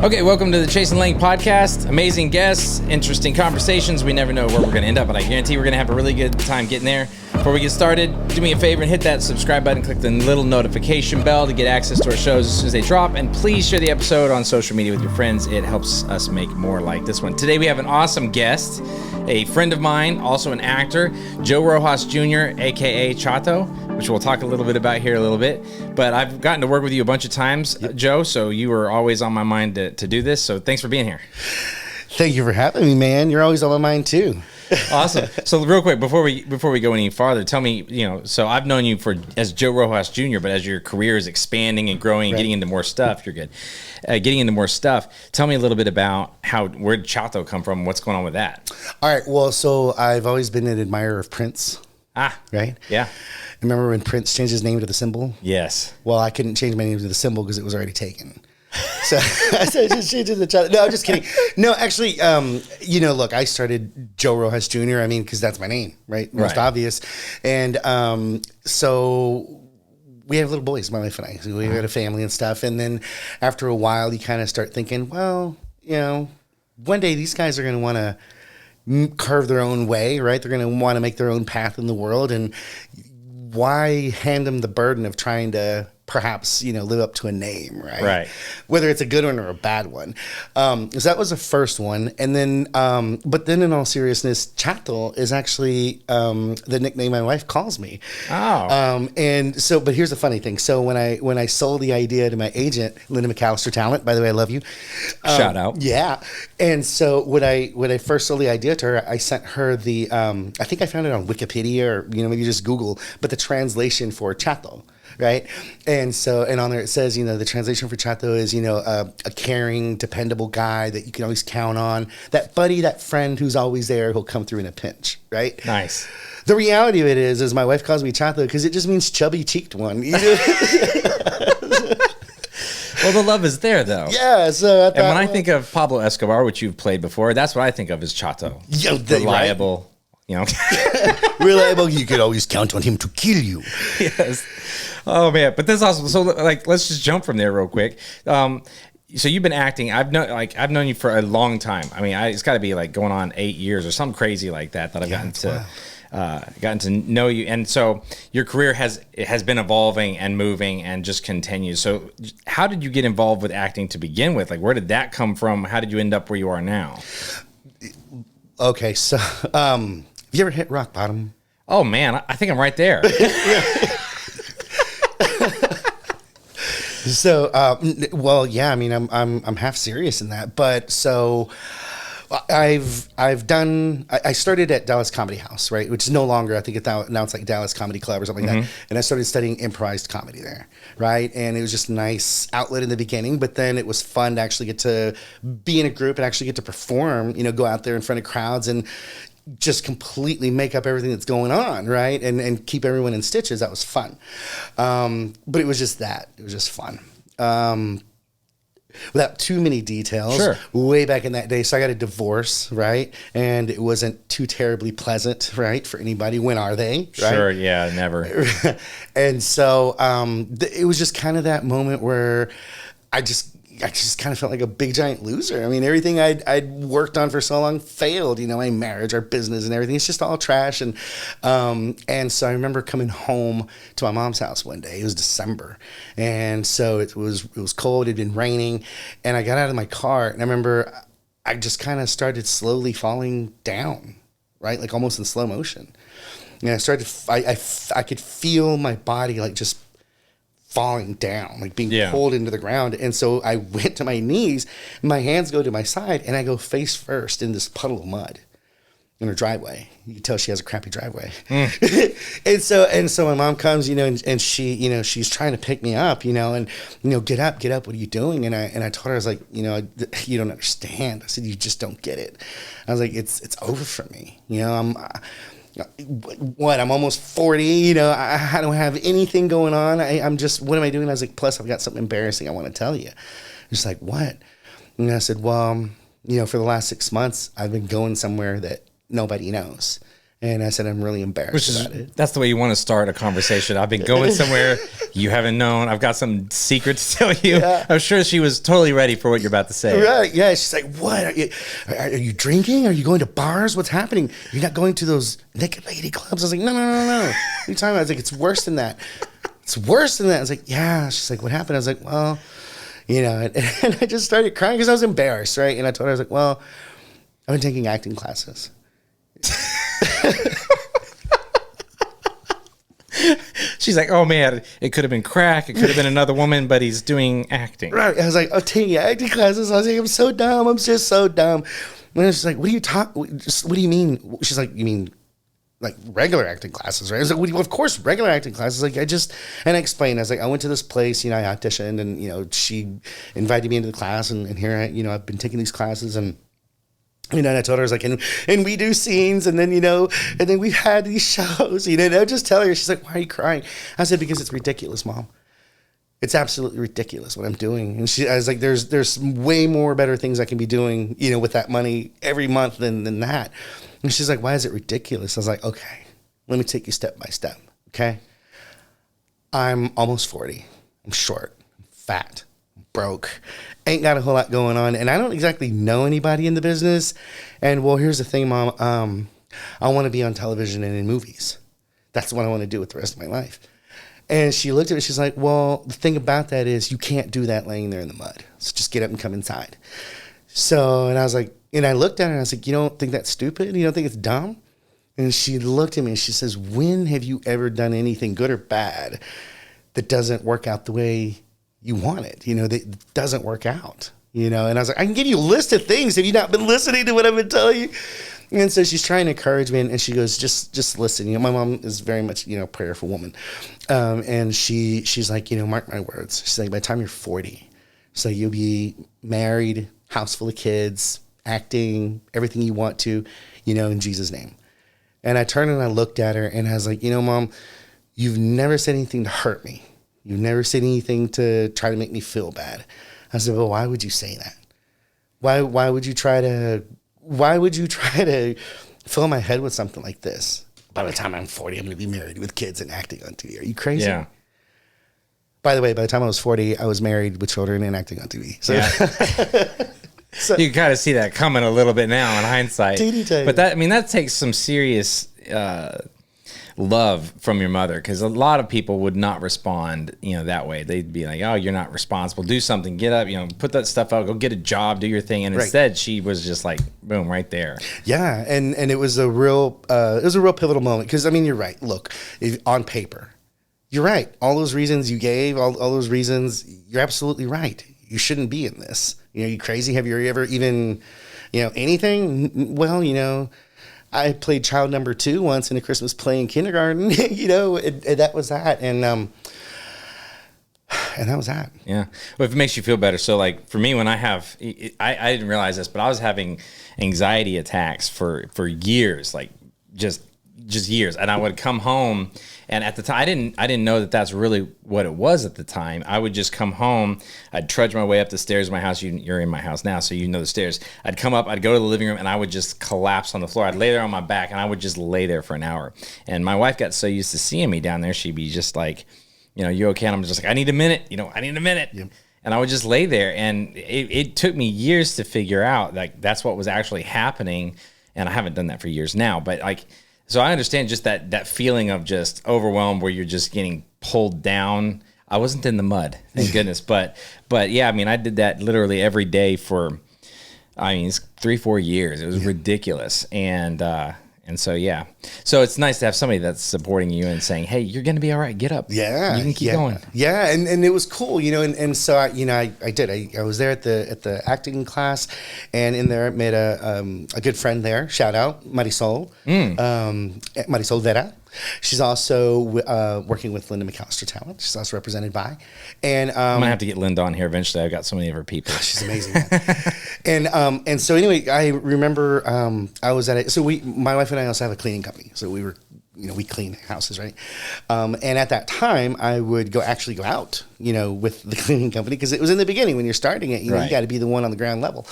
Okay, welcome to the Chason Laing podcast. Amazing guests, interesting conversations. We never know where we're going to end up, but I guarantee we're going to have a really good time getting there. Before we get started, do me a favor and hit that subscribe button, click the little notification bell to get access to our shows as soon as they drop, and please share the episode on social media with your friends. It helps us make more like this one. Today we have an awesome guest, a friend of mine, also an actor, Joe Rojas Jr., aka Chato, which we'll talk a little bit about here a little bit. But I've gotten to work with you a bunch of times, Joe, so you were always on my mind to do this. So thanks for being here. Thank you for having me, man. You're always on my mind too. Awesome. So real quick, before we go any farther, tell me, so I've known you as Joe Rojas Jr., but as your career is expanding and growing, and getting into more stuff, you're good. Getting into more stuff. Tell me a little bit about where did Chato come from? What's going on with that? All right. Well, so I've always been an admirer of Prince. Right? Yeah. Remember when Prince changed his name to the symbol? Yes. Well, I couldn't change my name to the symbol because it was already taken. So I just changed it to the Chato. No, I'm just kidding. No, actually, look, I started Joe Rojas Jr. Because that's my name, right? Most obvious. And so we have little boys, my wife and I. So we had a family and stuff. And then after a while, you kind of start thinking, well, one day these guys are going to want to carve their own way, right? They're going to want to make their own path in the world. And why hand them the burden of trying to perhaps, live up to a name, right? Right. Whether it's a good one or a bad one. So that was the first one. And then, but then in all seriousness, Chato is actually the nickname my wife calls me. Oh. And so, but here's the funny thing. So when I sold the idea to my agent, Linda McAllister Talent, by the way, I love you. Shout out. Yeah. And so when I first sold the idea to her, I sent her the, I think I found it on Wikipedia or, maybe just Google, but the translation for Chato. Right. And so, and on there it says, the translation for Chato is, a caring, dependable guy that you can always count on. That buddy, that friend who's always there, who'll come through in a pinch. Right. Nice. The reality of it is my wife calls me Chato because it just means chubby cheeked one. Well, the love is there, though. Yeah. So and when I think of Pablo Escobar, which you've played before, that's what I think of as Chato. Reliable, reliable. You could always count on him to kill you. Yes. Oh man, but that's awesome. So let's just jump from there real quick. So you've been acting. I've known you for a long time. It's got to be going on 8 years or something crazy like that I've gotten to know you. And so your career has been evolving and moving and just continues. So how did you get involved with acting to begin with? Where did that come from? How did you end up where you are now? Okay, so have you ever hit rock bottom? Oh man, I think I'm right there. So, well, yeah, I'm half serious in that, but so I started at Dallas Comedy House, right? Which is no longer, I think now it's like Dallas Comedy Club or something like that. And I started studying improvised comedy there, right? And it was just a nice outlet in the beginning, but then it was fun to actually get to be in a group and actually get to perform, go out there in front of crowds and just completely make up everything that's going on, right? And keep everyone in stitches. That was fun. But it was just that. It was just fun. Without too many details, sure. Way back in that day, so I got a divorce, right? And it wasn't too terribly pleasant, right, for anybody. When are they? Right? Sure, yeah, never. And so it was just kind of that moment where I just kind of felt like a big giant loser. Everything I'd worked on for so long failed, my marriage, our business and everything. It's just all trash. And so I remember coming home to my mom's house one day. It was December. And so it was cold. It had been raining. And I got out of my car and I remember I just kind of started slowly falling down, right? Almost in slow motion. And I started, I could feel my body just falling down, being pulled into the ground. And so I went to my knees, my hands go to my side, and I go face first in this puddle of mud in her driveway. You can tell she has a crappy driveway. And so my mom comes, and she, she's trying to pick me up, and, get up, what are you doing? And I told her, I was like, you don't understand. I said, you just don't get it. I was like, it's over for me. I'm almost 40, I don't have anything going on. I'm just, what am I doing? I was like, plus I've got something embarrassing I want to tell you. She's like, what? And I said, well, for the last 6 months, I've been going somewhere that nobody knows. And I said, I'm really embarrassed about it. That's the way you want to start a conversation. I've been going somewhere you haven't known. I've got some secret to tell you. Yeah. I'm sure she was totally ready for what you're about to say. Right. Yeah. She's like, what? Are you drinking? Are you going to bars? What's happening? You're not going to those naked lady clubs? I was like, no. What are you talking about? I was like, it's worse than that. It's worse than that. I was like, yeah. She's like, what happened? I was like, well, you know, and I just started crying because I was embarrassed, right? And I told her, I was like, well, I've been taking acting classes. She's like, oh man, it could have been crack. It could have been another woman, but he's doing acting. Right. I was like, I'm taking acting classes. I was like, I'm so dumb. I'm just so dumb. And she's like, what do you mean? She's like, you mean like regular acting classes, right? I was like, well, of course, regular acting classes. Like and I explained, I was like, I went to this place, you know, I auditioned and, you know, she invited me into the class and here I've been taking these classes and, you know, and I told her, I was like, and we do scenes, and then, you know, and then we've had these shows, you know, and I just tell her, she's like, why are you crying? I said, because it's ridiculous, Mom. It's absolutely ridiculous what I'm doing. And I was like, there's way more better things I can be doing, you know, with that money every month than that. And she's like, why is it ridiculous? I was like, okay, let me take you step by step, okay? I'm almost 40. I'm short, I'm fat, I'm broke. Ain't got a whole lot going on, and I don't exactly know anybody in the business. And well, here's the thing, Mom. I want to be on television and in movies. That's what I want to do with the rest of my life. And she looked at me. She's like, well, the thing about that is you can't do that laying there in the mud. So just get up and come inside. So, and I was like, and I looked at her and I was like, you don't think that's stupid? You don't think it's dumb? And she looked at me and she says, when have you ever done anything good or bad that doesn't work out the way you want it, you know, that doesn't work out, you know? And I was like, I can give you a list of things. Have you not been listening to what I've been telling you? And so she's trying to encourage me, and she goes, just listen. You know, my mom is very much, you know, a prayerful woman. And she's like, you know, mark my words. She's like, by the time you're 40, so you'll be married, house full of kids, acting, everything you want to, you know, in Jesus' name. And I turned and I looked at her and I was like, you know, Mom, you've never said anything to hurt me. You've never said anything to try to make me feel bad. I said, well, why would you say that? Why would you try to fill my head with something like this? By the time I'm 40, I'm going to be married with kids and acting on TV. Are you crazy? Yeah. By the way, by the time I was 40, I was married with children and acting on TV. So, yeah. So you can kind of see that coming a little bit now in hindsight. But that takes some serious love from your mother, because a lot of people would not respond, you know, that way. They'd be like, oh, you're not responsible, do something, get up, you know, put that stuff out, go get a job, do your thing. And instead she was just like, boom, right there. Yeah. And it was a real pivotal moment, because I mean, you're right. Look, on paper, you're right. All those reasons you gave, all those reasons, you're absolutely right. You shouldn't be in this. You know, you crazy? Have you ever even, you know, anything? Well, you know, I played child number 2 once in a Christmas play in kindergarten, you know, and that was that. And that was that. Yeah. Well, if it makes you feel better. So like for me, when I didn't realize this, but I was having anxiety attacks for years, like just years. And I would come home, and at the time I didn't know that that's really what it was at the time. I would just come home, I'd trudge my way up the stairs of my house. You're in my house now, so you know the stairs. I'd come up, I'd go to the living room, and I would just collapse on the floor. I'd lay there on my back, and I would just lay there for an hour. And my wife got so used to seeing me down there, she'd be just like, you know, you okay? And I'm just like, I need a minute, you know, I need a minute. Yep. And I would just lay there, and it took me years to figure out like that's what was actually happening. And I haven't done that for years now, but like, so I understand just that feeling of just overwhelmed where you're just getting pulled down. I wasn't in the mud, thank goodness. But yeah, I mean, I did that literally every day for, I mean, it's 3-4 years. It was ridiculous. And so, yeah. So it's nice to have somebody that's supporting you and saying, hey, you're going to be all right. Get up. Yeah. You can keep going. Yeah. And it was cool, you know, and so, I did. I was there at the acting class, and in there I made a good friend there. Shout out, Marisol. Marisol Vera. She's also working with Linda McAllister Talent. She's also represented by. And I'm going to have to get Linda on here eventually. I've got so many of her people. She's amazing. And so anyway, I remember I was at it. So my wife and I also have a cleaning company. So we were we clean houses, right? And at that time, I would actually go out, with the cleaning company, because it was in the beginning when you're starting it. You Right. you got to be the one on the ground level.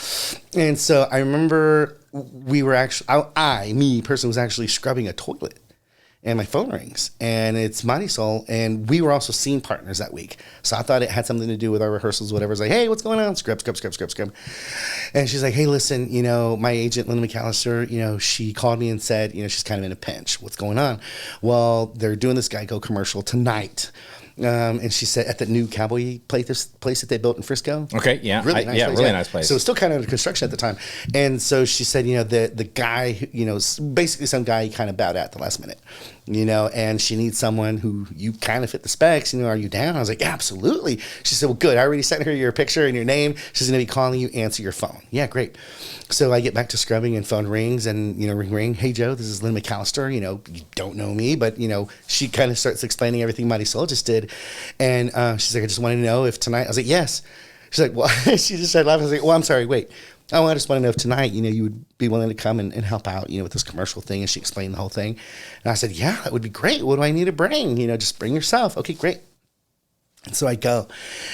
And so I remember we were actually, me personally, was actually scrubbing a toilet. And my phone rings, and it's Marisol, and we were also scene partners that week. So I thought it had something to do with our rehearsals, whatever. It's like, hey, what's going on? Scrub. And she's like, hey, listen, my agent, Linda McAllister, she called me and said, she's kind of in a pinch. What's going on? Well, they're doing this Geico commercial tonight. And she said at the new cowboy place that they built in Frisco. Okay, yeah. Really nice place. Really nice place. So it's still kind of under construction at the time. And so she said, the guy, basically some guy he kind of bowed out at the last minute, and she needs someone who you kind of fit the specs. Are you down? I was like, yeah, absolutely. She said, well, good. I already sent her your picture and your name. She's going to be calling you. Answer your phone. Yeah, great. So I get back to scrubbing and phone rings and, ring. Hey, Joe, this is Lynn McAllister. You don't know me, but, she kind of starts explaining everything Marisol just did. And she's like, I just wanted to know if tonight, I was like, yes. She's like, well, she just started laughing. I was like, well, I'm sorry, wait. Oh, I just want to know if tonight, you would be willing to come and help out, with this commercial thing. And she explained the whole thing. And I said, yeah, that would be great. What do I need to bring? Just bring yourself. Okay, great. And so I go,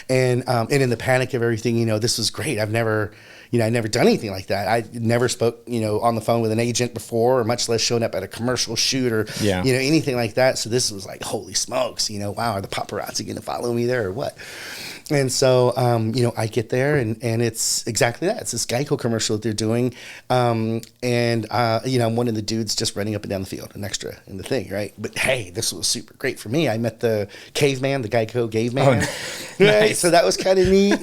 and in the panic of everything, this was great. I've never done anything like that. I never spoke, on the phone with an agent before, or much less showing up at a commercial shoot or, anything like that. So this was like, holy smokes, wow, are the paparazzi going to follow me there or what? And so, I get there and it's exactly that. It's this Geico commercial that they're doing. I'm one of the dudes just running up and down the field, an extra in the thing, right? But hey, this was super great for me. I met the caveman, the Geico caveman. Oh, nice. Right? So that was kind of neat,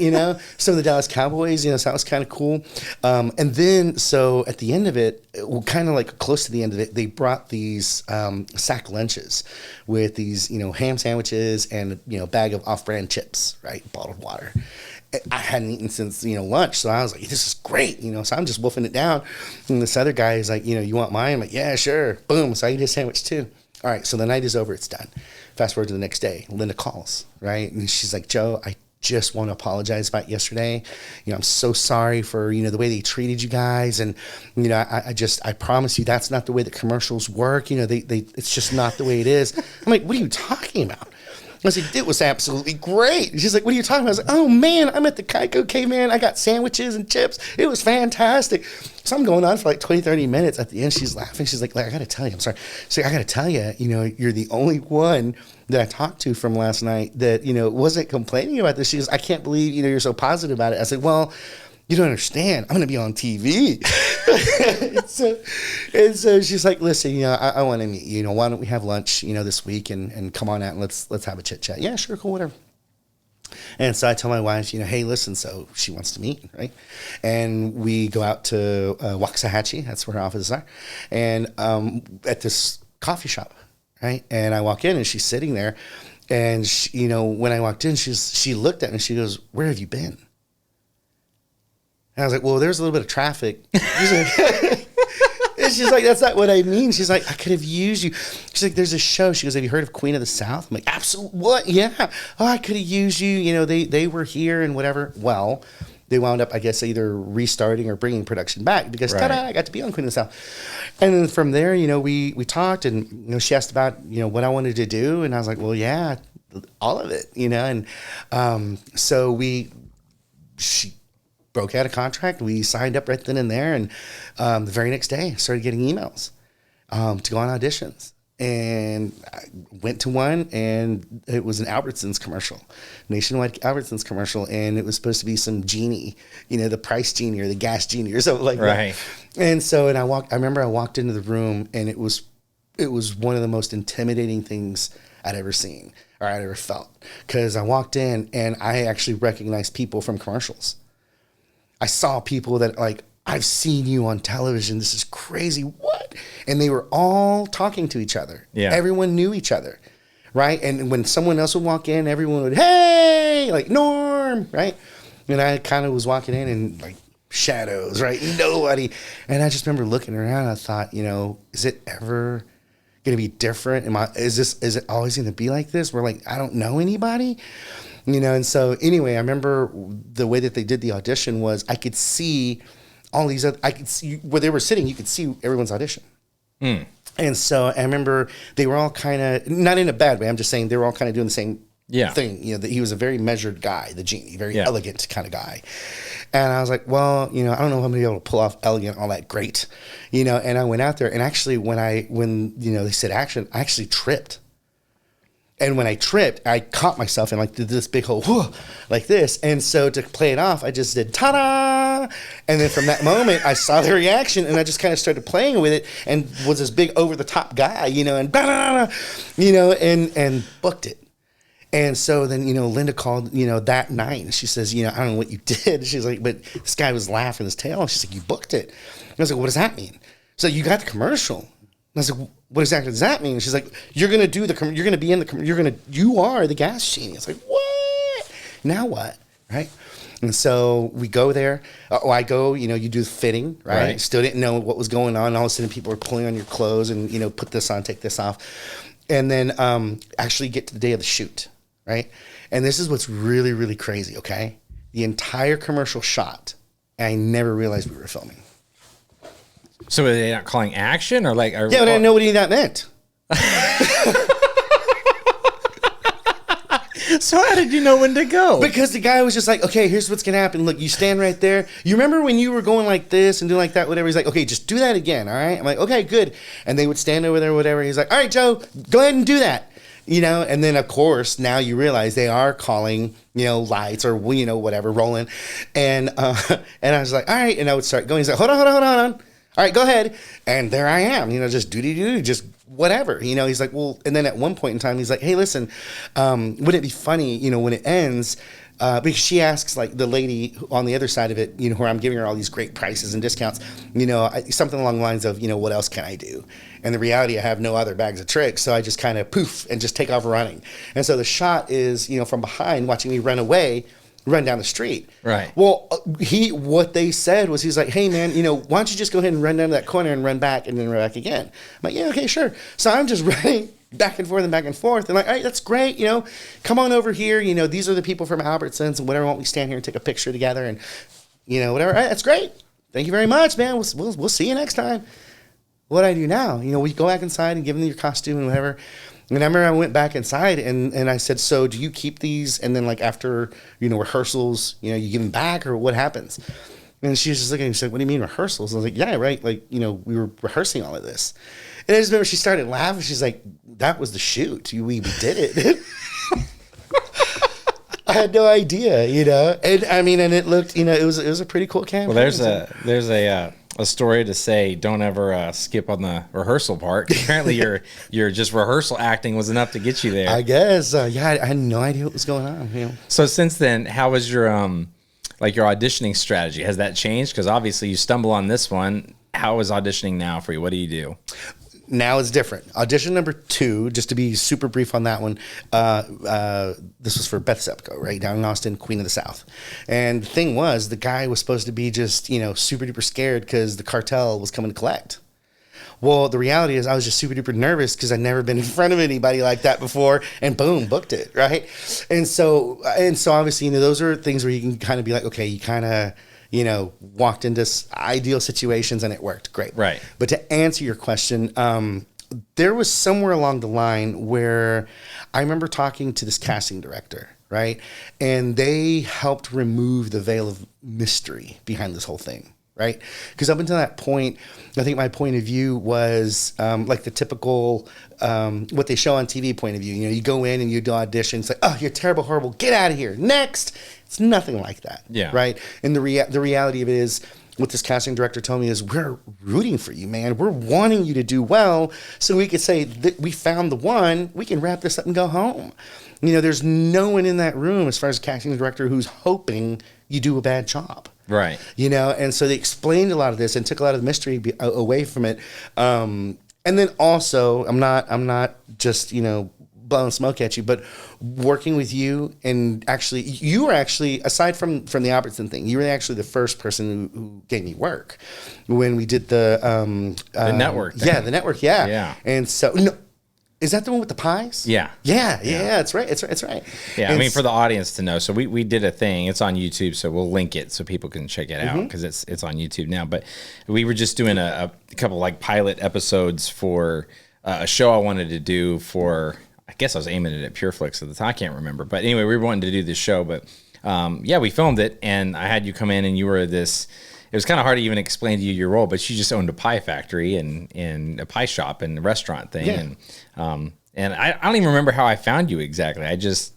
some of the Dallas Cowboys, so that was kind of cool. And then, so at the end of it, kind of like close to the end of it, they brought these sack lunches with these, ham sandwiches and, a bag of off-brand chips, right? Bottled water. I hadn't eaten since, lunch. So I was like, this is great, so I'm just wolfing it down. And this other guy is like, you want mine? I'm like, yeah, sure. Boom. So I eat his sandwich too. All right. So the night is over. It's done. Fast forward to the next day. Linda calls, right? And she's like, Joe, I just want to apologize about yesterday. I'm so sorry for, the way they treated you guys. And, I promise you that's not the way that commercials work. It's just not the way it is. I'm like, what are you talking about? I was like, it was absolutely great. She's like, what are you talking about? I was like, oh man, I'm at the Geico caveman. I got sandwiches and chips. It was fantastic. So I'm going on for like 20, 30 minutes. At the end, she's laughing. She's like, I got to tell you, I'm sorry. She's like, I got to tell you, you're the only one that I talked to from last night that, wasn't complaining about this. She goes, I can't believe, you're so positive about it. I said, well, you don't understand. I'm going to be on TV. and so she's like, listen, I want to meet you. Why don't we have lunch, this week and come on out and let's have a chit chat. Yeah, sure, cool, whatever. And so I tell my wife, hey, listen, so she wants to meet, right? And we go out to Waxahachie. That's where her offices are. And at this coffee shop, right? And I walk in and she's sitting there. And, she, when I walked in, she looked at me and she goes, where have you been? And I was like, well, there's a little bit of traffic. And she's like, that's not what I mean. She's like, I could have used you. She's like, there's a show. She goes, have you heard of Queen of the South? I'm like, absolutely. What? Yeah. Oh, I could have used you. They were here and whatever. Well, they wound up, I guess, either restarting or bringing production back because ta-da, I got to be on Queen of the South. And then from there, we talked and, she asked about, what I wanted to do. And I was like, well, yeah, all of it, and so she broke out a contract. We signed up right then and there. And the very next day, started getting emails to go on auditions. And I went to one, and it was an Albertsons commercial, nationwide Albertsons commercial. And it was supposed to be some genie, the price genie or the gas genie or something like that. And so, I remember I walked into the room, and it was one of the most intimidating things I'd ever seen or I'd ever felt. Because I walked in, and I actually recognized people from commercials. I saw people that I've seen you on television. This is crazy. What? And they were all talking to each other. Yeah. Everyone knew each other, right? And when someone else would walk in, everyone would, hey, like Norm, right? And I kind of was walking in and shadows, right? Nobody. And I just remember looking around. I thought, is it ever going to be different? Is it always going to be like this? Where I don't know anybody? And so anyway, I remember the way that they did the audition was I could see all these other, I could see where they were sitting. You could see everyone's audition, And so I remember they were all kind of, not in a bad way, I'm just saying they were all kind of doing the same thing. You know, that he was a very measured guy, the genie, very elegant kind of guy. And I was like, well, you know, I don't know if I'm gonna be able to pull off elegant all that great, you know. And I went out there, and actually, when you know they said action, I actually tripped. And when I tripped, I caught myself and like did this big whole whoa, like this. And so to play it off, I just did ta-da. And then from that moment, I saw the reaction, and I just kind of started playing with it, and was this big over the top guy, you know, and you know, and booked it. And so then, you know, Linda called, you know, that night, and she says, you know, I don't know what you did. She's like, but this guy was laughing his tail. And she's like, you booked it. And I was like, what does that mean? So you got the commercial. And I was like, what exactly does that mean? And she's like, you're going to do you're going to be in the, you are the gas genie. It's like, what? Now what? Right? And so we go there. I go, you know, you do the fitting, right? Still didn't know what was going on. All of a sudden people were pulling on your clothes and, you know, put this on, take this off. And then actually get to the day of the shoot. Right? And this is what's really, really crazy, okay? The entire commercial shot, and I never realized we were filming. So are they not calling action or like? Yeah, but I didn't know what any of that meant. So how did you know when to go? Because the guy was just like, okay, here's what's going to happen. Look, you stand right there. You remember when you were going like this and doing like that, whatever? He's like, okay, just do that again, all right? I'm like, okay, good. And they would stand over there, whatever. He's like, all right, Joe, go ahead and do that. You know, and then of course now you realize they are calling, you know, lights or, you know, whatever, rolling. And I was like, all right. And I would start going. He's like, hold on. All right, go ahead. And there I am, you know, just do, just whatever. You know, he's like, well, and then at one point in time, he's like, hey, listen, wouldn't it be funny, you know, when it ends, because she asks, like, the lady on the other side of it, you know, where I'm giving her all these great prices and discounts, you know, something along the lines of, you know, what else can I do? And the reality, I have no other bags of tricks, so I just kind of poof and just take off running. And so the shot is, you know, from behind, watching me run away, run down the street. Right. Well, what they said was, he's like, hey, man, you know, why don't you just go ahead and run down to that corner and run back and then run back again? I'm like, yeah, okay, sure. So I'm just running back and forth and back and forth. And like, all right, that's great. You know, come on over here. You know, these are the people from Albertsons and whatever. Why don't we stand here and take a picture together and, you know, whatever. All right, that's great. Thank you very much, man. We'll see you next time. What do I do now? You know, we go back inside and give them your costume and whatever. And I remember I went back inside and I said, so do you keep these? And then like after, you know, rehearsals, you know, you give them back or what happens? And she was just looking at me, she's like, what do you mean rehearsals? I was like, yeah, right. Like, you know, we were rehearsing all of this. And I just remember she started laughing. She's like, that was the shoot. We did it. I had no idea, you know. And I mean, and it looked, you know, it was a pretty cool campaign. Well, there's a story to say, don't ever skip on the rehearsal part. Apparently your just rehearsal acting was enough to get you there. I guess. Yeah, I had no idea what was going on. You know? So since then, how was your your auditioning strategy? Has that changed? Because obviously you stumble on this one. How is auditioning now for you? What do you do? Now it's different. Audition number 2, just to be super brief on that one, this was for Beth Zepko, right, down in Austin, Queen of the South. And the thing was, the guy was supposed to be just, you know, super duper scared because the cartel was coming to collect. Well, the reality is I was just super duper nervous because I'd never been in front of anybody like that before, and boom, booked it, right? And so obviously, you know, those are things where you can kind of be like, okay, you kind of, you know, walked into ideal situations and it worked. Great. Right. But to answer your question, there was somewhere along the line where I remember talking to this casting director, right? And they helped remove the veil of mystery behind this whole thing, right? Because up until that point, I think my point of view was like the typical, what they show on TV point of view. You know, you go in and you do auditions, like, oh, you're terrible, horrible, get out of here, next. It's nothing like that, right? And the reality of it is, what this casting director told me is, we're rooting for you, man. We're wanting you to do well so we could say that we found the one, we can wrap this up and go home. You know, there's no one in that room as far as casting director who's hoping you do a bad job. Right. You know, and so they explained a lot of this and took a lot of the mystery away from it. And then also, I'm not just, you know, blowing smoke at you, but working with you, and actually, you were actually, aside from the Albertson thing, you were actually the first person who gave me work when we did the network thing. Yeah, the network, yeah. And so, Is that the one with the pies? Yeah. Yeah, that's right. It's right. Yeah, I mean, for the audience to know, so we did a thing. It's on YouTube, so we'll link it so people can check it out because it's on YouTube now. But we were just doing a couple like pilot episodes for a show I wanted to do for. I guess I was aiming it at PureFlix at the time. I can't remember, but anyway, we were wanting to do this show. But yeah, we filmed it, and I had you come in, and you were this. It was kind of hard to even explain to you your role, but you just owned a pie factory and a pie shop and a restaurant thing. Yeah. And I don't even remember how I found you exactly. I just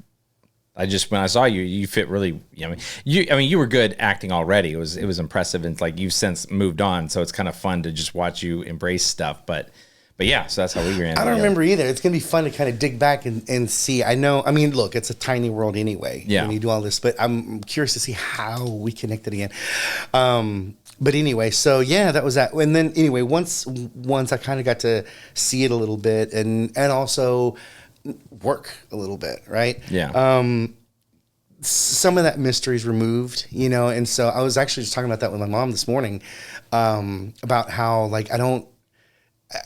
when I saw you, you fit really. I mean, you were good acting already. It was impressive, and it's like you've since moved on, so it's kind of fun to just watch you embrace stuff. But yeah, so that's how we were in. I don't remember either. It's gonna be fun to kind of dig back and see. I know. I mean, look, it's a tiny world anyway. Yeah. When you do all this, but I'm curious to see how we connected again. But anyway, so yeah, that was that. And then anyway, once I kind of got to see it a little bit and also work a little bit, right? Yeah. Some of that mystery is removed, and so I was actually just talking about that with my mom this morning, about how like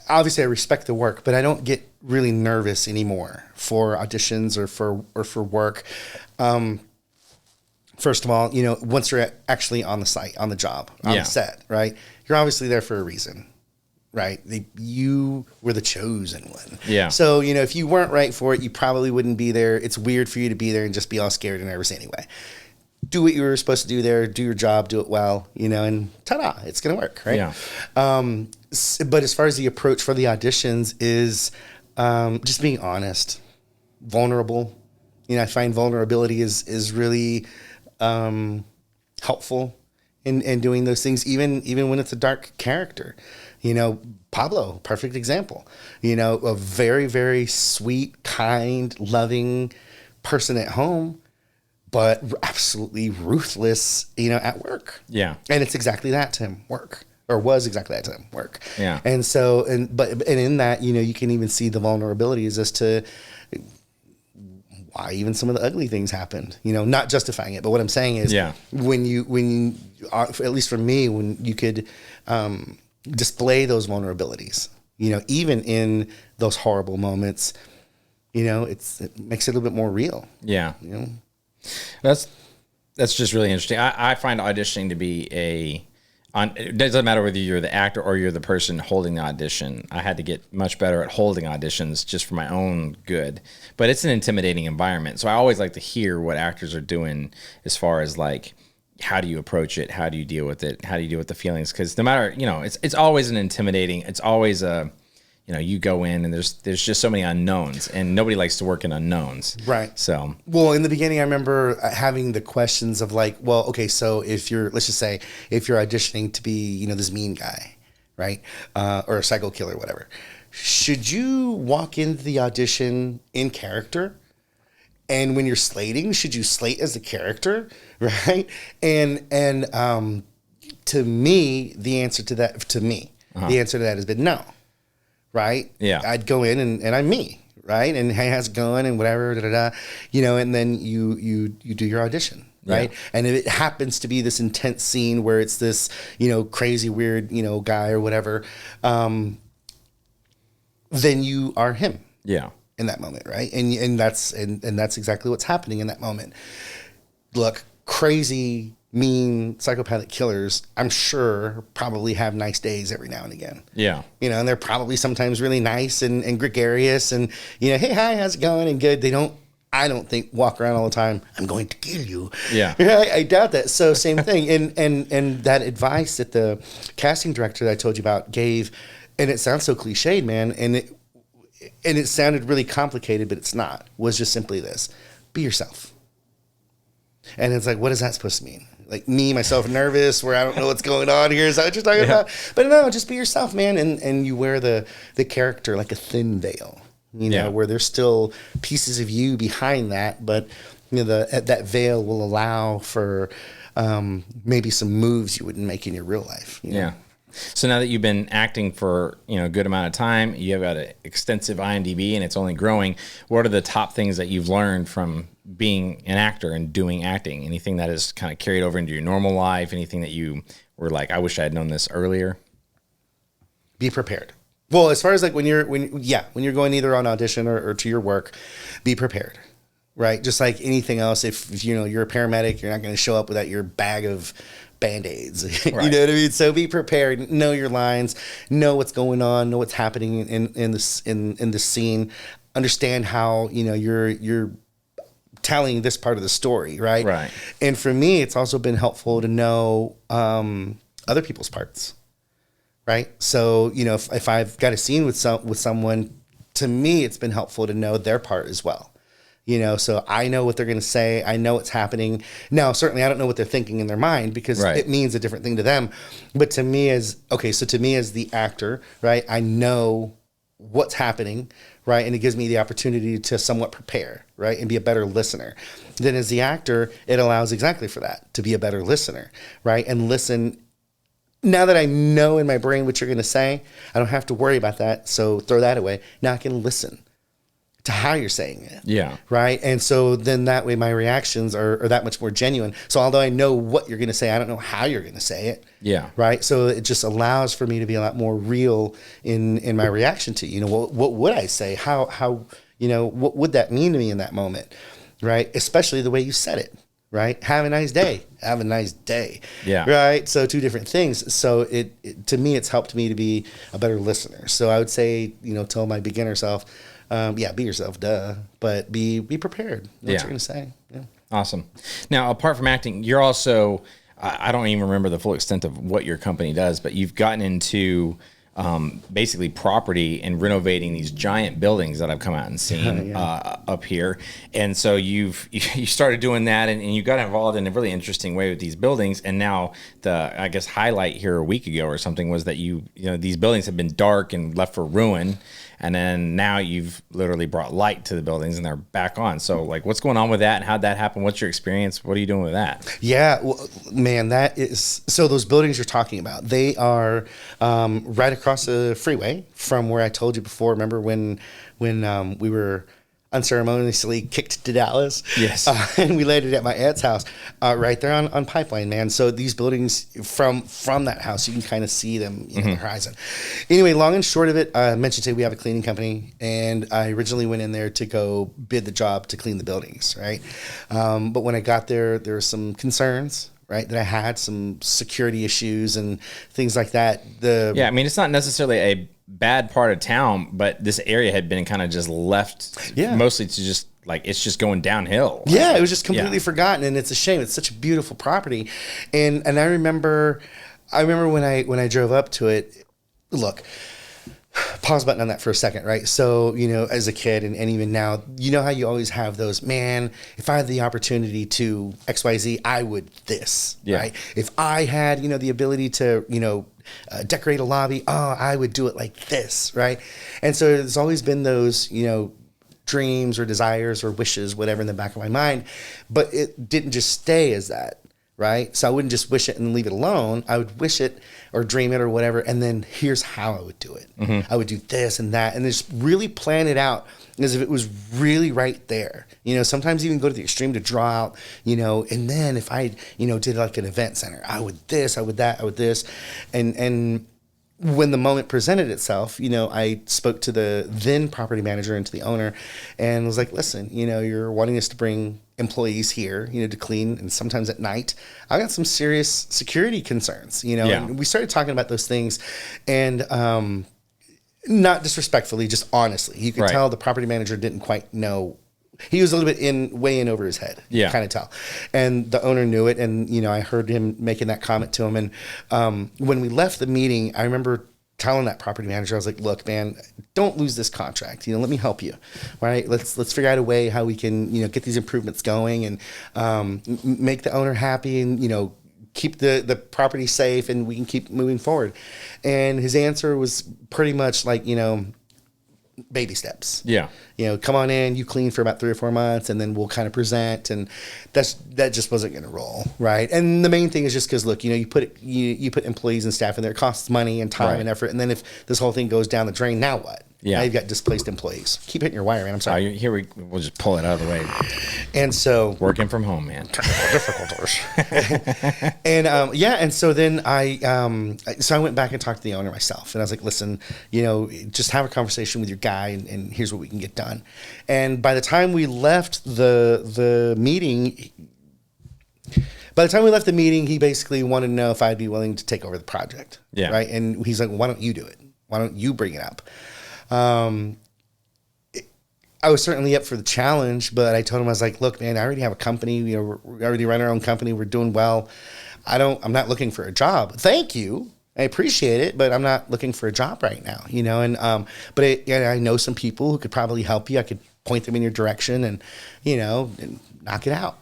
obviously I respect the work, but I don't get really nervous anymore for auditions or for work. First of all, once you're actually on the site, on the job, on the set, right? You're obviously there for a reason, right? You were the chosen one. Yeah. So, if you weren't right for it, you probably wouldn't be there. It's weird for you to be there and just be all scared and nervous anyway. Do what you were supposed to do there, do your job, do it well, and ta-da, it's going to work, right? Yeah. But as far as the approach for the auditions is just being honest, vulnerable. I find vulnerability is really helpful in doing those things, even when it's a dark character. Pablo, perfect example. A very, very sweet, kind, loving person at home, but absolutely ruthless, at work. Yeah. And it's exactly that to him, work. Or was exactly that to him, work. Yeah. And so, and in that, you can even see the vulnerabilities as to why even some of the ugly things happened, not justifying it. But what I'm saying is when you are, at least for me, when you could display those vulnerabilities, even in those horrible moments, it makes it a little bit more real. Yeah. That's just really interesting. I find auditioning to be it doesn't matter whether you're the actor or you're the person holding the audition. I had to get much better at holding auditions just for my own good. But it's an intimidating environment. So I always like to hear what actors are doing as far as like, how do you approach it? How do you deal with it? How do you deal with the feelings? Because no matter, it's always an intimidating, it's always you go in and there's just so many unknowns and nobody likes to work in unknowns. Right. So, well, in the beginning, I remember having the questions of like, well, okay, so let's just say if you're auditioning to be, this mean guy, right? Or a psycho killer, whatever. Should you walk into the audition in character? And when you're slating, should you slate as a character? Right. And to me, the answer to that, the answer to that has been no. Right? Yeah. I'd go in and I'm me, right? And hey, how's it going? And whatever, and then you do your audition, right? Yeah. And if it happens to be this intense scene where it's this, crazy, weird, guy or whatever, then you are him. Yeah. In that moment, right? And that's exactly what's happening in that moment. Look, crazy, mean psychopathic killers, I'm sure, probably have nice days every now and again. Yeah. And they're probably sometimes really nice and gregarious and, hey, hi, how's it going? And good. I don't think walk around all the time, I'm going to kill you. Yeah. I doubt that. So same thing. And that advice that the casting director that I told you about gave, and it sounds so cliched, man, and it sounded really complicated, but it's not, was just simply this: be yourself. And it's like, what is that supposed to mean? Like me, myself, nervous, where I don't know what's going on here. Is that what you're talking about? But no, just be yourself, man. And you wear the character like a thin veil, where there's still pieces of you behind that. But, that veil will allow for maybe some moves you wouldn't make in your real life. Yeah. So now that you've been acting for a good amount of time, you have got an extensive IMDb and it's only growing. What are the top things that you've learned from being an actor and doing acting? Anything that has kind of carried over into your normal life? Anything that you were like, I wish I had known this earlier? Be prepared. Well, as far as like when you're going either on audition or to your work, be prepared, right? Just like anything else, if you know you're a paramedic, you're not going to show up without your bag of Band-Aids. Right. You know what I mean? So be prepared, know your lines, know what's going on, know what's happening in the scene, understand how you're telling this part of the story, right? Right. And for me, it's also been helpful to know other people's parts. Right. So, if I've got a scene with someone, to me, it's been helpful to know their part as well. So I know what they're going to say. I know what's happening. Now, certainly I don't know what they're thinking in their mind because it means a different thing to them. But to me as the actor, right, I know what's happening, right? And it gives me the opportunity to somewhat prepare, right? And be a better listener. Then as the actor, it allows exactly for that, to be a better listener, right? And listen. Now that I know in my brain what you're going to say, I don't have to worry about that. So throw that away. Now I can listen to how you're saying it. Yeah. Right. And so then that way my reactions are that much more genuine. So although I know what you're going to say, I don't know how you're going to say it. Yeah. Right. So it just allows for me to be a lot more real in my reaction to, what would I say? How, what would that mean to me in that moment? Right. Especially the way you said it. Right. Have a nice day. Have a nice day. Yeah. Right. So two different things. So it to me, it's helped me to be a better listener. So I would say, tell my beginner self, be yourself, duh, but be prepared. Know what you're going to say. Yeah. Awesome. Now, apart from acting, you're also, I don't even remember the full extent of what your company does, but you've gotten into basically property and renovating these giant buildings that I've come out and seen up here. And so you started doing that and you got involved in a really interesting way with these buildings. And now I guess highlight here a week ago or something was that these buildings have been dark and left for ruin. And then now you've literally brought light to the buildings and they're back on. So like what's going on with that and how'd that happen? What's your experience? What are you doing with that? Yeah, well, man, so those buildings you're talking about, they are right across the freeway from where I told you before. Remember when we were unceremoniously kicked to Dallas? Yes. And we landed at my aunt's house right there on Pipeline, man. So these buildings from that house, you can kind of see them on the horizon. Anyway, long and short of it, I mentioned today we have a cleaning company, and I originally went in there to go bid the job to clean the buildings, right? But when I got there were some concerns, right, that I had, some security issues and things like that. I mean, it's not necessarily a bad part of town, but this area had been kind of just left mostly to just like it's just going downhill. Yeah, it was just completely forgotten, and it's a shame. It's such a beautiful property, and I remember when I drove up to it. Look, pause button on that for a second, right? So as a kid and even now, how you always have those, man, if I had the opportunity to XYZ, I would this, right? If I had the ability to decorate a lobby, I would do it like this, right? And so there's always been those, dreams or desires or wishes, whatever, in the back of my mind, but it didn't just stay as that, right? So I wouldn't just wish it and leave it alone. I would wish it or dream it or whatever, and then here's how I would do it. I would do this and that, and just really plan it out as if it was really right there. Sometimes even go to the extreme to draw out, and then if I, did like an event center, I would this, I would that, I would this. And when the moment presented itself, I spoke to the then property manager and to the owner and was like, listen, you're wanting us to bring employees here, to clean, and sometimes at night. I got some serious security concerns, and we started talking about those things, and not disrespectfully, just honestly, you could tell the property manager didn't quite know. He was a little bit way in over his head. Yeah, kind of tell, and the owner knew it, and I heard him making that comment to him, and when we left the meeting, I remember telling that property manager, I was like, look, man, don't lose this contract. Let me help you. All right. Let's figure out a way how we can, get these improvements going and make the owner happy and, keep the property safe and we can keep moving forward. And his answer was pretty much like, baby steps. Yeah. Come on in, you clean for about 3 or 4 months and then we'll kind of present, and that just wasn't going to roll. Right. And the main thing is just because look, you put employees and staff in there, it costs money and time and effort. And then if this whole thing goes down the drain, now what? Yeah. Now you've got displaced employees. Keep hitting your wire, man. I'm sorry. We'll just pull it out of the way. And so Working from home, man. difficulties. And so then I went back and talked to the owner myself, and I was like, listen, just have a conversation with your guy, and here's what we can get done. And by the time we left the meeting, he basically wanted to know if I'd be willing to take over the project. Yeah. Right. And he's like, why don't you do it? Why don't you bring it up? I was certainly up for the challenge, but I told him, I was like, look, man, I already have a company. We already run our own company. We're doing well. I'm not looking for a job. Thank you. I appreciate it, but I'm not looking for a job right now, but I know some people who could probably help you. I could point them in your direction and knock it out.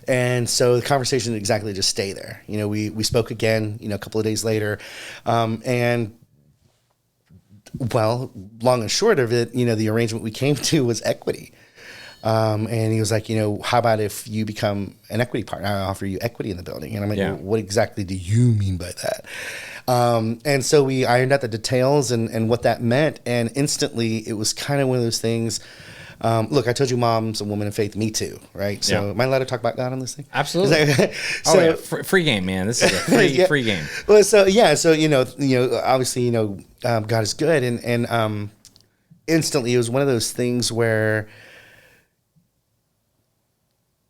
And so the conversation didn't exactly just stay there. We spoke again, a couple of days later. And well, long and short of it, the arrangement we came to was equity. And he was like, how about if you become an equity partner? I offer you equity in the building. And I'm like, well, what exactly do you mean by that? And so we ironed out the details and what that meant. And instantly it was kind of one of those things. Look, I told you mom's a woman of faith. Me too, right? So am I allowed to talk about God on this thing? Absolutely. Free game, man. This is a free game. Well, so obviously, God is good, and instantly it was one of those things where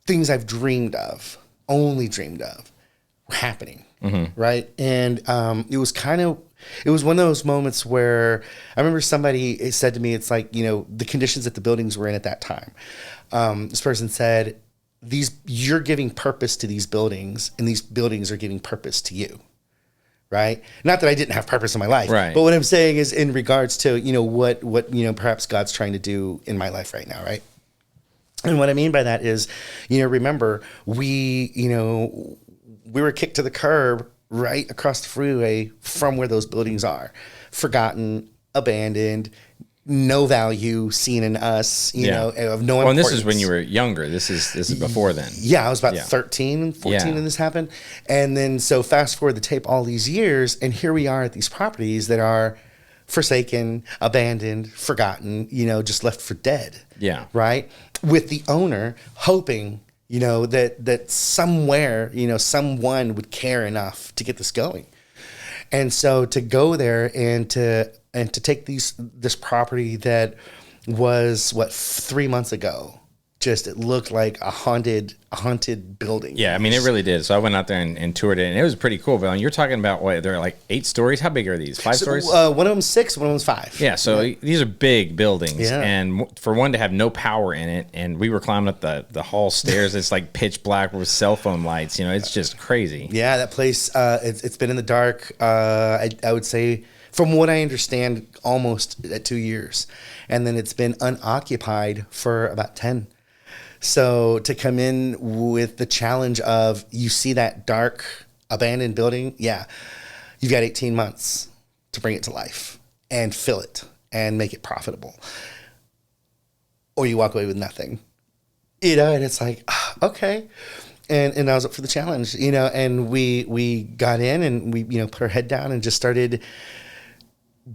things I've dreamed of, only dreamed of, were happening, right? And it was one of those moments where I remember somebody said to me, it's like, the conditions that the buildings were in at that time. This person said, you're giving purpose to these buildings, and these buildings are giving purpose to you. Right. Not that I didn't have purpose in my life, right. But what I'm saying is in regards to, what perhaps God's trying to do in my life right now. Right. And what I mean by that is, remember, we were kicked to the curb right across the freeway from where those buildings are. Forgotten, abandoned, no value seen in us, of no importance. Well, and this is when you were younger. This is before then. Yeah, I was about 13, 14 when this happened. And then so fast forward the tape all these years, and here we are at these properties that are forsaken, abandoned, forgotten, just left for dead. Yeah. Right? With the owner hoping that somewhere, someone would care enough to get this going. And so to go there and to take this property that was 3 months ago, it looked like a haunted building. Yeah, I mean, it really did. So I went out there and toured it, and it was pretty cool. But you're talking about they're like 8 stories. How big are these? 5 stories? One of them's 6, one of them's 5. Yeah, so these are big buildings, and for one to have no power in it, and we were climbing up the hall stairs. It's like pitch black with cell phone lights. It's just crazy. Yeah, that place. It's been in the dark. I would say, from what I understand, almost 2 years, and then it's been unoccupied for about 10. So to come in with the challenge of, you see that dark, abandoned building, you've got 18 months to bring it to life and fill it and make it profitable. Or you walk away with nothing. And it's like, okay. And I was up for the challenge, and we got in and we, put our head down and just started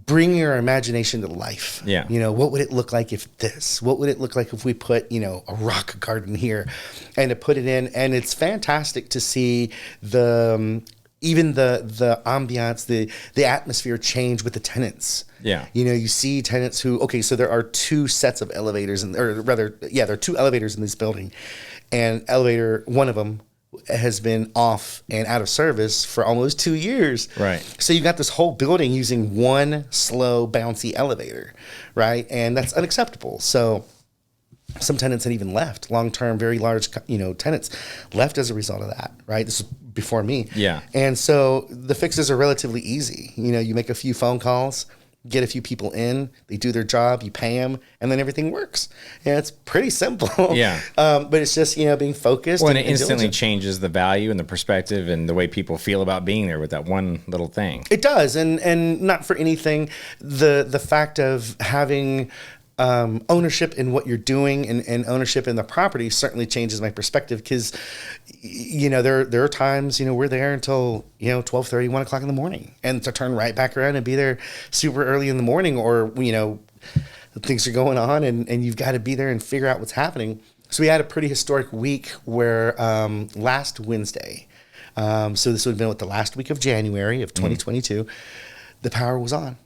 bringing our imagination to life. Yeah. What would it look like if this? What would it look like if we put, a rock garden here, and to put it in? And it's fantastic to see even the ambiance, the atmosphere change with the tenants. Yeah. You see tenants who, so there are 2 sets of elevators, there are 2 elevators in this building, and one of them has been off and out of service for almost 2 years. Right. So you've got this whole building using one slow, bouncy elevator, right? And that's unacceptable. So some tenants had even left, long-term, very large, tenants left as a result of that, right? This is before me. Yeah. And so the fixes are relatively easy. You make a few phone calls, get a few people in, they do their job, you pay them, and then everything works. Yeah, it's pretty simple. Yeah. But it's just, being focused. Well, and it instantly changes the value and the perspective and the way people feel about being there with that one little thing. It does. And not for anything, the fact of having ownership in what you're doing and ownership in the property certainly changes my perspective because, there are times, we're there until, 12:30, 1 o'clock in the morning, and to turn right back around and be there super early in the morning or, things are going on and you've got to be there and figure out what's happening. So we had a pretty historic week where last Wednesday, so this would have been the last week of January of 2022, the power was on.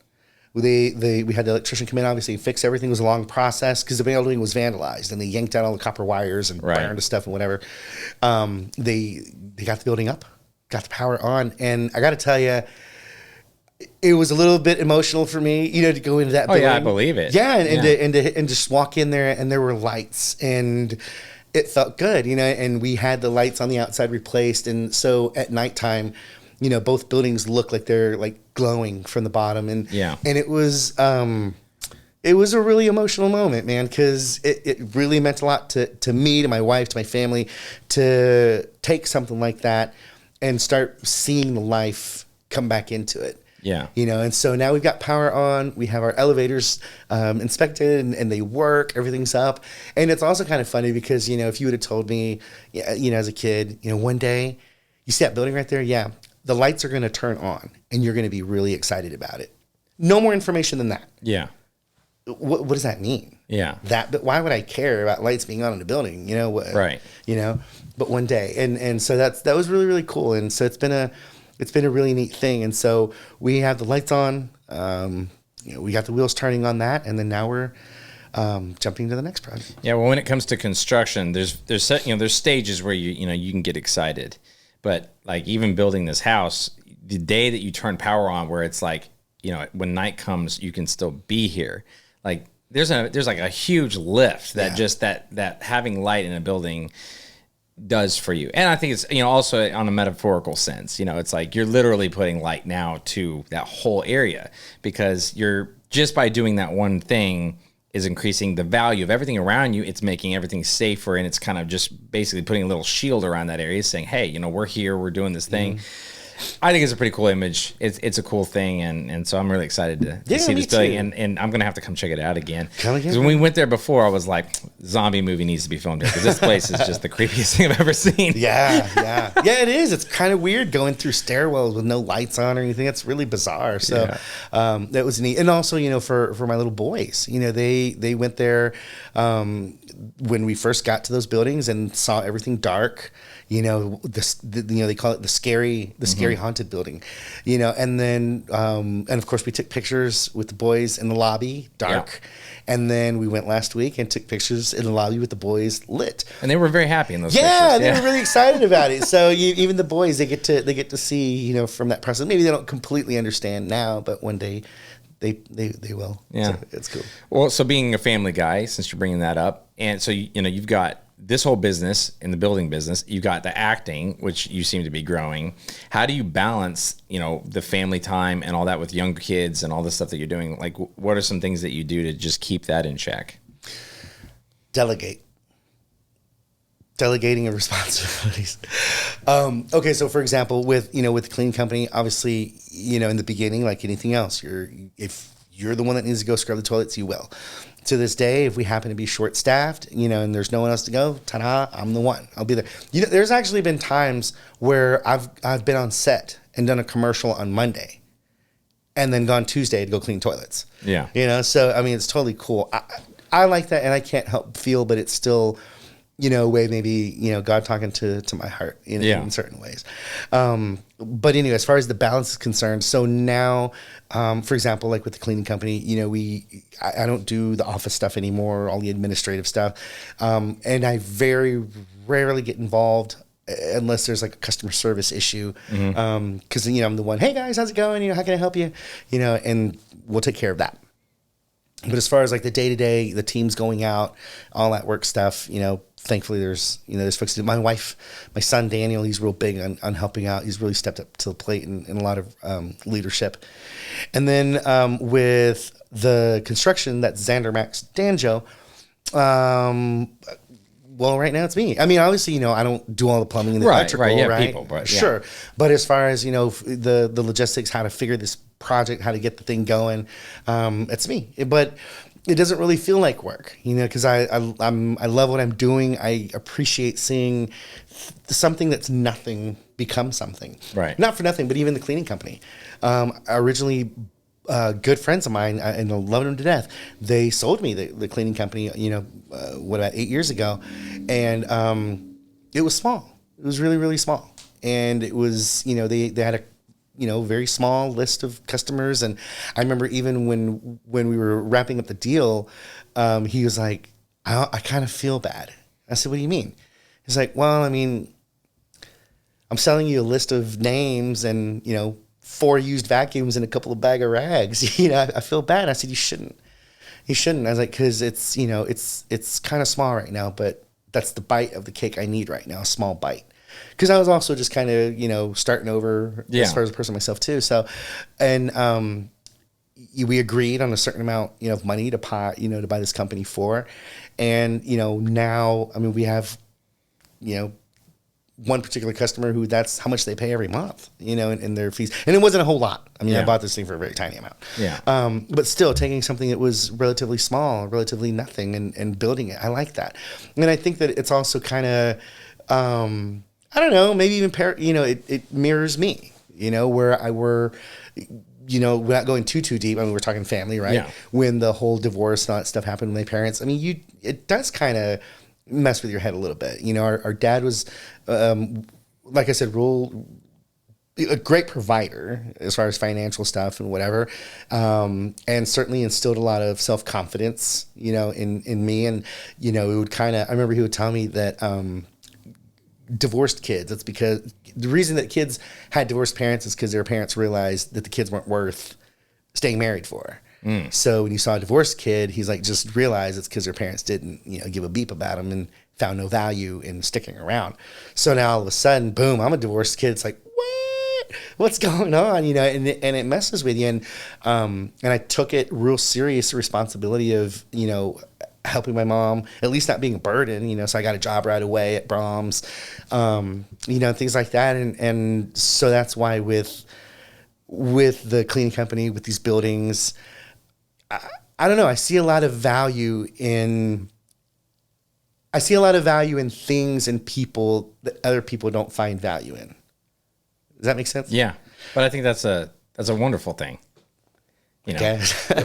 We had the electrician come in, obviously fix everything. It was a long process because the building was vandalized and they yanked out all the copper wires and burned the stuff and whatever. They got the building up, got the power on, and I got to tell you, it was a little bit emotional for me, to go into that building. Oh yeah, I believe it. Yeah, and just walk in there and there were lights and it felt good, and we had the lights on the outside replaced, and so at nighttime, both buildings look like they're like glowing from the bottom, and it was a really emotional moment, man, because it really meant a lot to me, to my wife, to my family, to take something like that and start seeing the life come back into it. Yeah. And so now we've got power on, we have our elevators inspected and they work, everything's up. And it's also kind of funny because, if you would have told me, as a kid, one day, you see that building right there? Yeah. The lights are going to turn on and you're going to be really excited about it. No more information than that. Yeah. What does that mean? Yeah. But why would I care about lights being on in a building? Right. But one day. And so that was really, really cool. And so it's been a really neat thing. And so we have the lights on, we got the wheels turning on that. And then now we're jumping to the next project. Yeah. Well, when it comes to construction, there's stages where you can get excited. But like even building this house, the day that you turn power on, where it's like, when night comes, you can still be here. Like there's like a huge lift that just that having light in a building does for you. And I think it's, also on a metaphorical sense, it's like you're literally putting light now to that whole area because you're just by doing that one thing is increasing the value of everything around you. It's making everything safer, and it's kind of just basically putting a little shield around that area saying, hey, we're here, we're doing this thing. Mm-hmm. I think it's a pretty cool image. It's a cool thing, and so I'm really excited to see this building, and I'm gonna have to come check it out again. Because when we went there before, I was like, zombie movie needs to be filmed here because this place is just the creepiest thing I've ever seen. Yeah, it is. It's kind of weird going through stairwells with no lights on or anything. It's really bizarre. So that was neat, and also for my little boys, they went there when we first got to those buildings and saw everything dark. They call it the scary haunted building, and then, and of course we took pictures with the boys in the lobby, dark. Yeah. And then we went last week and took pictures in the lobby with the boys lit. And they were very happy in those pictures. Yeah, they were really excited about it. So even the boys, they get to see, from that process. Maybe they don't completely understand now, but one day they will. Yeah. So it's cool. Well, so being a family guy, since you're bringing that up, and so, you've got this whole business in the building business, you got the acting, which you seem to be growing. How do you balance, the family time and all that with young kids and all the stuff that you're doing? Like, what are some things that you do to just keep that in check? Delegating of responsibilities. Okay, so for example, with the cleaning company, obviously, in the beginning, like anything else, if you're the one that needs to go scrub the toilets, you will. To this day, if we happen to be short-staffed, and there's no one else to go, ta-da, I'm the one. I'll be there. There's actually been times where I've been on set and done a commercial on Monday, and then gone Tuesday to go clean toilets. Yeah. So I mean, it's totally cool. I like that, and I can't help feel, but it's still, a way maybe God talking to my heart in certain ways. But anyway, as far as the balance is concerned, so now, for example, like with the cleaning company, I don't do the office stuff anymore, all the administrative stuff, and I very rarely get involved unless there's like a customer service issue, because I'm the one, hey guys, how's it going? How can I help you? And we'll take care of that. But as far as like the day-to-day, the teams going out, all that work stuff, thankfully there's folks to do. My wife, my son Daniel, he's real big on helping out. He's really stepped up to the plate in a lot of leadership. And then with the construction, that's Xander, Max, Danjo, well, right now it's me. I mean, obviously, I don't do all the plumbing and the electrical, right? People, but sure. But as far as, the logistics, how to figure this project, how to get the thing going, it's me. But it doesn't really feel like work, because I love what I'm doing. I appreciate seeing something that's nothing become something. Right. Not for nothing, but even the cleaning company. Originally, good friends of mine, and I love them to death. They sold me the cleaning company, about 8 years ago, and it was small. It was really, really small, and it was, they had a very small list of customers. And I remember even when we were wrapping up the deal, he was like, I kind of feel bad. I said, what do you mean? He's like, well, I mean, I'm selling you a list of names and, 4 used vacuums and a couple of bag of rags. I feel bad. I said, you shouldn't. I was like, cause it's, it's kind of small right now, but that's the bite of the cake I need right now. A small bite. Because I was also just kind of, starting over as far as a person myself too. So, and we agreed on a certain amount, of money to buy this company for. And, now, I mean, we have, one particular customer who that's how much they pay every month, in their fees. And it wasn't a whole lot. I mean, I bought this thing for a very tiny amount. Yeah. But still taking something that was relatively small, relatively nothing and building it. I like that. And I think that it's also kind of, I don't know, maybe even, it mirrors me, without going too deep. I mean, we're talking family, right? Yeah. When the whole divorce and all that stuff happened with my parents, I mean, it does kind of mess with your head a little bit. Our dad was, like I said, a great provider as far as financial stuff and whatever. And certainly instilled a lot of self-confidence, in me. And, it would I remember he would tell me that, divorced kids, it's because the reason that kids had divorced parents is because their parents realized that the kids weren't worth staying married for. So when you saw a divorced kid, he's like, just realize it's because their parents didn't, give a beep about them and found no value in sticking around. So now all of a sudden, boom, I'm a divorced kid. It's like, what's going on? And it messes with you. And I took it real serious, the responsibility of, helping my mom, at least not being a burden, so I got a job right away at Brahms, things like that. And so that's why with the cleaning company, with these buildings, I don't know, I see a lot of value in things and people that other people don't find value in. Does that make sense? Yeah. But I think that's a wonderful thing. Okay.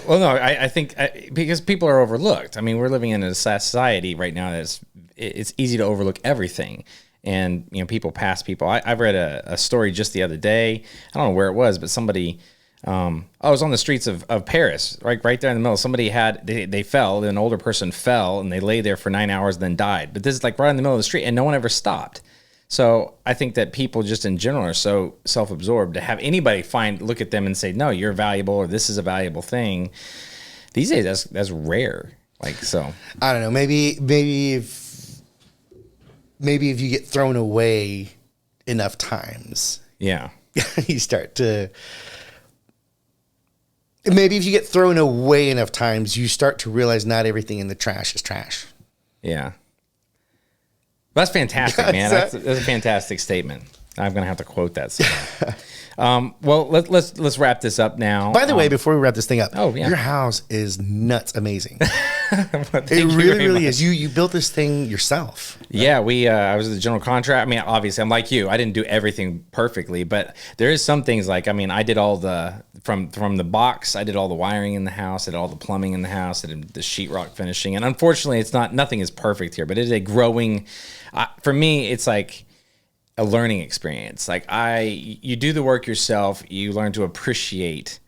Well, no, I think because people are overlooked. I mean, we're living in a society right now that's it's easy to overlook everything, and people pass people. I've read a story just the other day. I don't know where it was, but somebody, I was on the streets of Paris, right there in the middle. Somebody they fell. An older person fell, and they lay there for 9 hours, then died. But this is like right in the middle of the street, and no one ever stopped. So I think that people just in general are so self-absorbed to have anybody look at them and say, no, you're valuable, or this is a valuable thing. These days, that's rare. Like, so I don't know. Maybe if you get thrown away enough times, you start to. Maybe if you get thrown away enough times, you start to realize not everything in the trash is trash. Yeah. That's fantastic, man. That's a fantastic statement. I'm gonna have to quote that somewhere. Well, let's wrap this up now. By the way, before we wrap this thing up, your house is nuts amazing. Well, it really is. You built this thing yourself. Right? Yeah, I was the general contractor. I mean, obviously, I'm like you. I didn't do everything perfectly, but there is some things like, I mean, I did all from the box. I did all the wiring in the house. I did all the plumbing in the house. I did the sheetrock finishing. And unfortunately, nothing is perfect here, but it is a growing. For me, it's like a learning experience. Like you do the work yourself, you learn to appreciate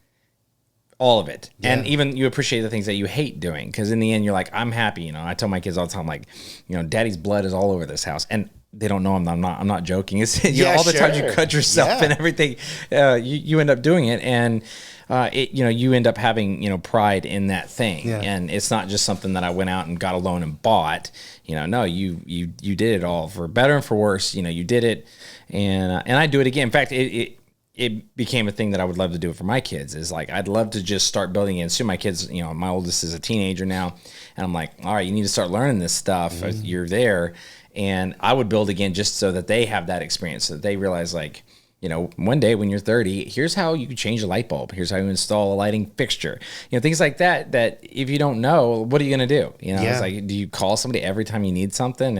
all of it. Yeah. And even you appreciate the things that you hate doing. Cause in the end you're like, I'm happy. I tell my kids all the time, like, daddy's blood is all over this house. And they don't know I'm not joking. It's all the times you cut yourself and everything, you end up doing it. And you end up having, pride in that thing. Yeah. And it's not just something that I went out and got a loan and bought. No, you did it all for better and for worse. You did it, and I do it again. In fact, it became a thing that I would love to do it for my kids. Is like I'd love to just start building it. And soon my kids, my oldest is a teenager now, and I'm like, all right, you need to start learning this stuff. You're there, and I would build again just so that they have that experience, so that they realize like, you know, one day when you're 30, here's how you change a light bulb. Here's how you install a lighting fixture. You know, things like that, that if you don't know, what are you going to do? You know, it's like, do you call somebody every time you need something?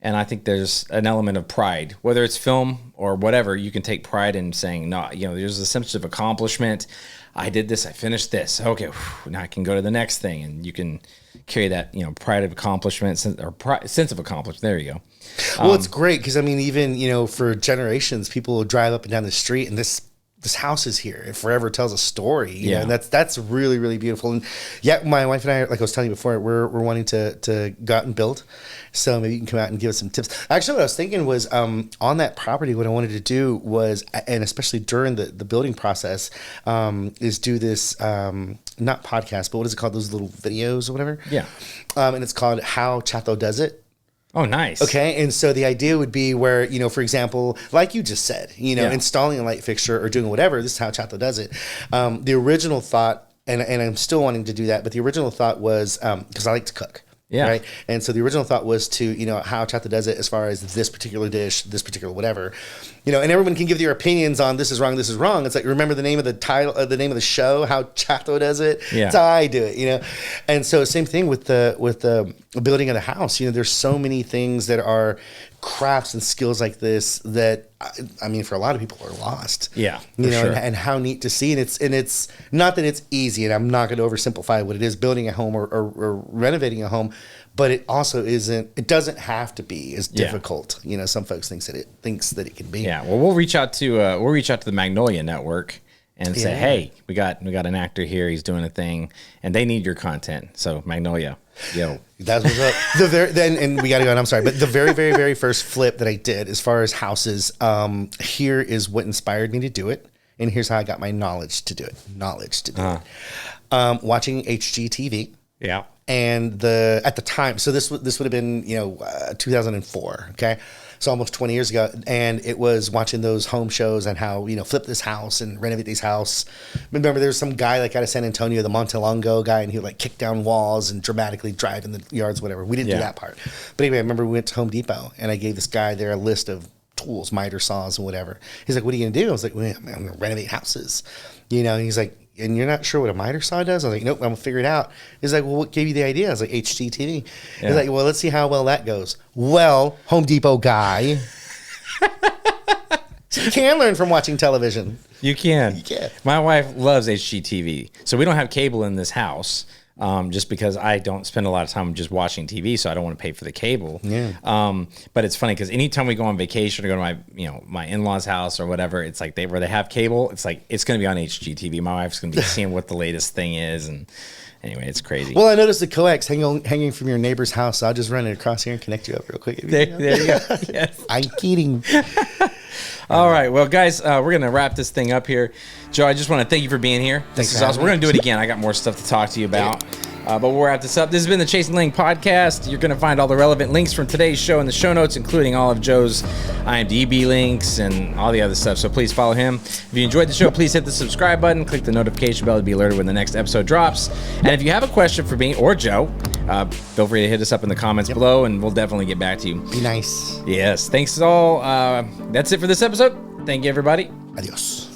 And I think there's an element of pride, whether it's film or whatever, you can take pride in saying, no, you know, there's a sense of accomplishment. I did this, I finished this. Okay, whew, now I can go to the next thing. And you can carry that, you know, pride of accomplishment or sense of accomplishment. There you go. Well, it's great because, I mean, even, you know, for generations, people will drive up and down the street and this house is here. It forever tells a story. You know, and that's really, really beautiful. And yeah, my wife and I, like I was telling you before, we're wanting to go out and build. So maybe you can come out and give us some tips. Actually, what I was thinking was on that property, what I wanted to do was, and especially during the building process, is do this, not podcast, but what is it called? Those little videos or whatever. Yeah. And it's called How Chato Does It. Oh, nice. Okay. And so the idea would be where, you know, for example, like you just said, you know, installing a light fixture or doing whatever, this is how Chato does it. The original thought, and I'm still wanting to do that, but the original thought was, because I like to cook. Yeah. Right. And so the original thought was to, you know, how Chato does it as far as this particular dish, this particular whatever, you know, and everyone can give their opinions on this is wrong, this is wrong. It's like, remember the name of the title, the name of the show, How Chato Does It? Yeah. That's how I do it, you know? And so same thing with the building of the house. You know, there's so many things that are crafts and skills like this that, I mean, for a lot of people are lost. Yeah. You know, and how neat to see. And it's not that it's easy, and I'm not going to oversimplify what it is, building a home or renovating a home, but it also isn't, it doesn't have to be as difficult. You know, some folks thinks that it can be. Yeah. Well, we'll reach out to the Magnolia Network and say, hey, we got an actor here. He's doing a thing and they need your content. So Magnolia. Yo, that's what's up. And we got to go. And I'm sorry, but the very, very, very first flip that I did, as far as houses, here is what inspired me to do it, and here's how I got my knowledge to do it. Watching HGTV. Yeah. And at the time, so this would have been 2004. Okay. So almost 20 years ago, and it was watching those home shows and how, you know, flip this house and renovate this house. Remember, there was some guy like out of San Antonio, the Montelongo guy, and he would like kick down walls and dramatically drive in the yards, whatever. We didn't do that part. But anyway, I remember we went to Home Depot, and I gave this guy there a list of tools, miter saws and whatever. He's like, what are you going to do? I was like, well, I'm going to renovate houses. You know, and he's like, and you're not sure what a miter saw does? I was like, nope, I'm going to figure it out. He's like, well, what gave you the idea? I was like, HGTV. He's like, well, let's see how well that goes. Well, Home Depot guy. So you can learn from watching television. You can. My wife loves HGTV. So we don't have cable in this house. Just because I don't spend a lot of time just watching TV, so I don't want to pay for the cable. Yeah. But it's funny because anytime we go on vacation or go to my in-laws' house or whatever, it's like where they have cable, it's like it's going to be on HGTV. My wife's going to be seeing what the latest thing is, and anyway, it's crazy. Well, I noticed the coax hanging from your neighbor's house, so I'll just run it across here and connect you up real quick. There you go. Yes. I'm kidding. All right, well, guys, we're going to wrap this thing up here. Joe, I just want to thank you for being here. This is awesome. We're going to do it again. I got more stuff to talk to you about. But we'll wrap this up. This has been the Chason Laing podcast. You're going to find all the relevant links from today's show in the show notes, including all of Joe's IMDB links and all the other stuff. So please follow him. If you enjoyed the show, please hit the subscribe button, click the notification bell to be alerted when the next episode drops. And if you have a question for me or Joe, feel free to hit us up in the comments below, and we'll definitely get back to you. Be nice. Yes. Thanks all. That's it for this episode. Thank you, everybody. Adios.